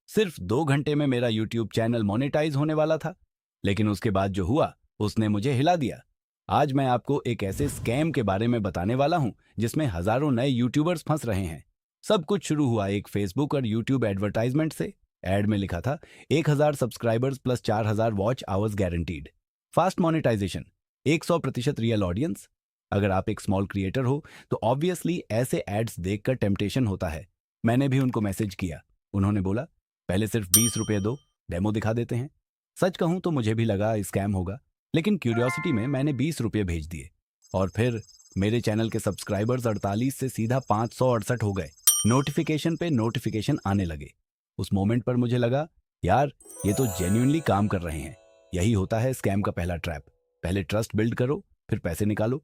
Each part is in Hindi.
सिर्फ 2 घंटे में मेरा यूट्यूब चैनल मोनेटाइज होने वाला था, लेकिन उसके बाद जो हुआ उसने मुझे हिला दिया। आज मैं आपको एक ऐसे स्कैम के बारे में बताने वाला हूं जिसमें हजारों नए यूट्यूबर्स फंस रहे हैं। सब कुछ शुरू हुआ एक फेसबुक और यूट्यूब एडवर्टाइजमेंट से। एड में लिखा था 1,000 subscribers plus 4,000 watch hours guaranteed, fast monetisation, 100% real audience. अगर आप एक स्मॉल क्रिएटर हो तो ऑब्वियसली ऐसे एड्स देखकर टेम्पटेशन होता है। मैंने भी उनको मैसेज किया। उन्होंने बोला पहले सिर्फ 20 रुपये दो, डेमो दिखा देते हैं। सच कहूं तो मुझे भी लगा स्कैम होगा, लेकिन क्यूरियोसिटी में मैंने 20 रुपये भेज दिए। और फिर मेरे चैनल के सब्सक्राइबर्स 48 से सीधा 568 हो गए। नोटिफिकेशन पे नोटिफिकेशन आने लगे। उस मोमेंट पर मुझे लगा, यार ये तो जेन्युइनली काम कर रहे हैं। यही होता है स्कैम का पहला ट्रैप। पहले ट्रस्ट बिल्ड करो, फिर पैसे निकालो।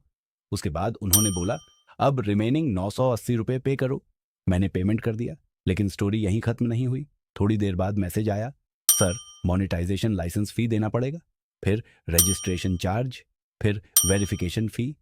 उसके बाद उन्होंने बोला अब रिमेनिंग 980 रुपये पे करो। मैंने पेमेंट कर दिया, लेकिन स्टोरी यहीं खत्म नहीं हुई। थोड़ी देर बाद मैसेज आया, सर मोनेटाइजेशन लाइसेंस फी देना पड़ेगा, फिर रजिस्ट्रेशन चार्ज, फिर वेरिफिकेशन फी।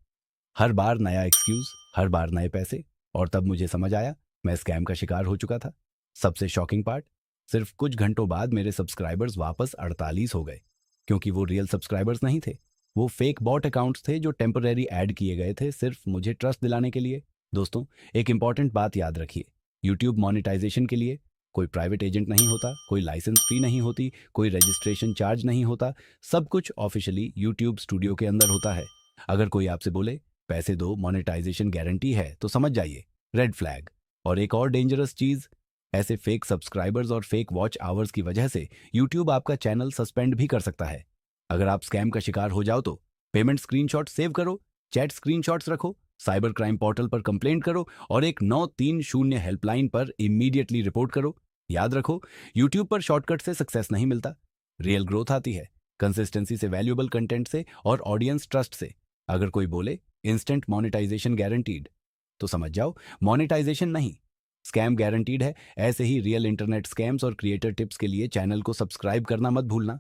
हर बार नया एक्सक्यूज, हर बार नए पैसे। और तब मुझे समझ आया मैं स्कैम का शिकार हो चुका था। सबसे शॉकिंग पार्ट, सिर्फ कुछ घंटों बाद मेरे सब्सक्राइबर्स वापस 48 हो गए, क्योंकि वो रियल सब्सक्राइबर्स नहीं थे। वो फेक बॉट अकाउंट्स थे जो टेम्पररी ऐड किए गए थे सिर्फ मुझे ट्रस्ट दिलाने के लिए। दोस्तों, एक इंपॉर्टेंट बात याद रखिए, यूट्यूब मोनेटाइजेशन के लिए कोई प्राइवेट एजेंट नहीं होता, कोई लाइसेंस फी नहीं होती, कोई रजिस्ट्रेशन चार्ज नहीं होता। सब कुछ ऑफिशियली यूट्यूब स्टूडियो के अंदर होता है। अगर कोई आपसे बोले पैसे दो मोनेटाइजेशन गारंटी है, तो समझ जाइए रेड फ्लैग। और एक और डेंजरस चीज, ऐसे फेक सब्सक्राइबर्स और फेक वॉच आवर्स की वजह से यूट्यूब आपका चैनल सस्पेंड भी कर सकता है। अगर आप स्कैम का शिकार हो जाओ तो पेमेंट स्क्रीनशॉट सेव करो, चैट स्क्रीनशॉट्स रखो, साइबर क्राइम पोर्टल पर कंप्लेंट करो और एक 930 हेल्पलाइन पर इमीडिएटली रिपोर्ट करो। याद रखो, यूट्यूब पर शॉर्टकट से सक्सेस नहीं मिलता। रियल ग्रोथ आती है कंसिस्टेंसी से, वैल्यूएबल कंटेंट से और ऑडियंस ट्रस्ट से। अगर कोई बोले इंस्टेंट मोनेटाइजेशन गारंटीड, तो समझ जाओ मोनेटाइजेशन नहीं, स्कैम गारंटीड है। ऐसे ही रियल इंटरनेट स्कैम्स और क्रिएटर टिप्स के लिए चैनल को सब्सक्राइब करना मत भूलना।